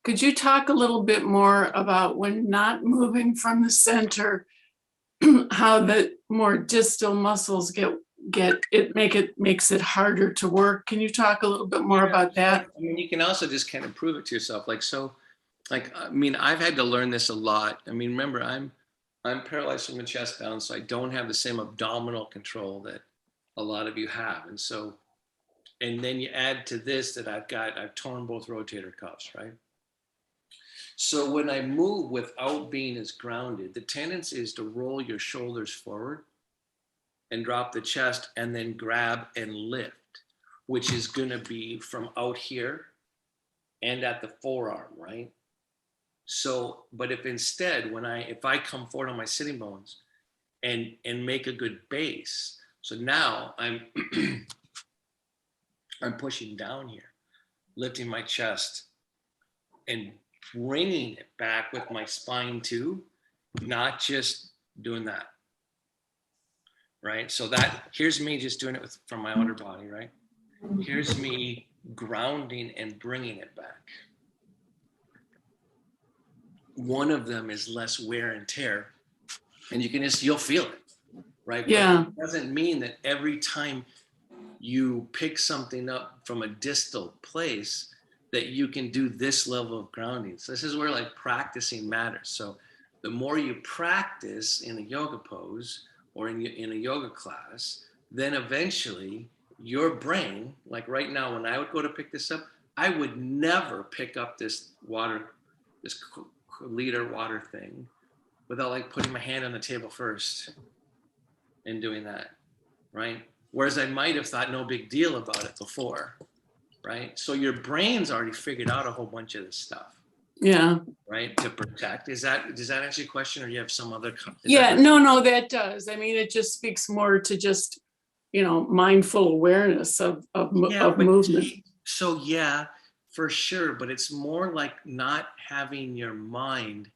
Could you talk a little bit more about when not moving from the center, how the more distal muscles makes it harder to work? Can you talk a little bit more about that? I mean, you can also just kind of prove it to yourself. I mean, I've had to learn this a lot. I mean, remember, I'm paralyzed from the chest down, so I don't have the same abdominal control that a lot of you have. And then you add to this that I've torn both rotator cuffs, right? So when I move without being as grounded, the tendency is to roll your shoulders forward and drop the chest and then grab and lift, which is going to be from out here and at the forearm, right? So, but if instead, if I come forward on my sitting bones and make a good base, so now I'm I'm pushing down here, lifting my chest and bringing it back with my spine too, not just doing that, right? So here's me just doing it from my outer body, right? Here's me grounding and bringing it back. One of them is less wear and tear, and you'll feel it, right? Yeah. But it doesn't mean that every time you pick something up from a distal place that you can do this level of grounding. So this is where like practicing matters. So the more you practice in a yoga pose or in a yoga class, then eventually your brain, like right now, when I would go to pick this up, I would never pick up this liter water thing without like putting my hand on the table first and doing that, right? Whereas I might have thought no big deal about it before, right? So your brain's already figured out a whole bunch of this stuff. Yeah. Right, to protect. Does that answer your question, or do you have some other? No, that does. I mean, it just speaks more to just, mindful awareness of movement. So yeah, for sure. But it's more like not having your mind.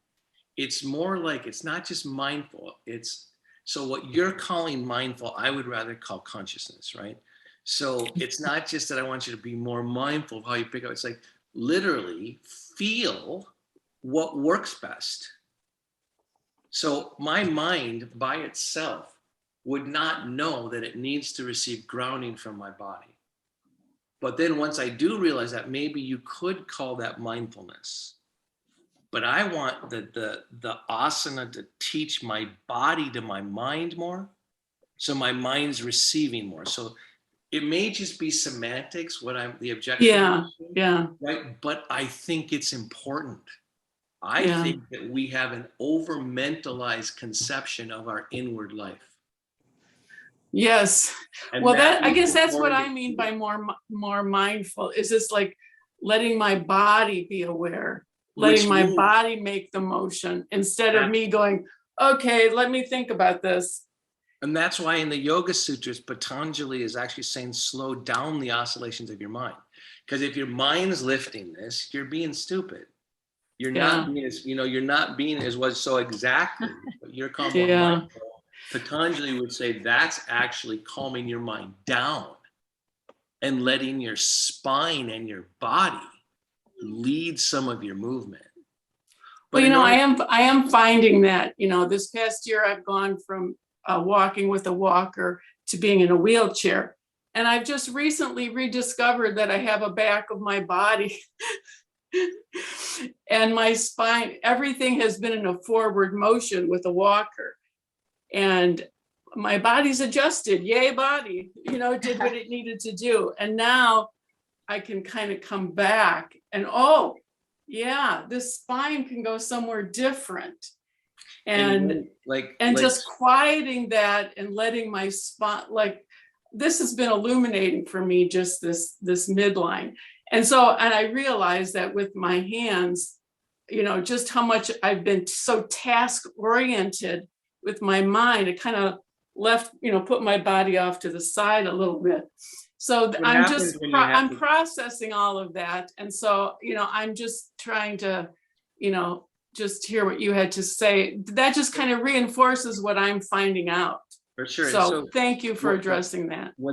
It's more like it's not just mindful. So what you're calling mindful, I would rather call consciousness, right? So it's not just that I want you to be more mindful of how you pick up. It's like literally feel what works best. So my mind by itself would not know that it needs to receive grounding from my body. But then once I do realize that, maybe you could call that mindfulness. But I want the asana to teach my body to my mind more, so my mind's receiving more. So it may just be semantics, the objection. Yeah. Right, but I think it's important. I think that we have an over-mentalized conception of our inward life. Yes. And well, I guess that's what I mean by more mindful. Is this like letting my body be aware? Letting my body make the motion instead of me going, okay, let me think about this. And that's why in the Yoga Sutras, Patanjali is actually saying, slow down the oscillations of your mind. Because if your mind's lifting this, you're being stupid. You're not being as was so exactly, but you're calm more mindful. Patanjali would say that's actually calming your mind down and letting your spine and your body lead some of your movement. But I am finding that, this past year I've gone from walking with a walker to being in a wheelchair. And I've just recently rediscovered that I have a back of my body and my spine, everything has been in a forward motion with a walker. And my body's adjusted, yay body, did what it needed to do. And now I can kind of come back and, this spine can go somewhere different. And just quieting that and letting my spine, this has been illuminating for me, just this midline. And I realized that with my hands, just how much I've been so task oriented with my mind, it kind of left, put my body off to the side a little bit. So I'm processing all of that. And so, I'm just trying to, just hear what you had to say. That just kind of reinforces what I'm finding out. For sure. So thank you for addressing that.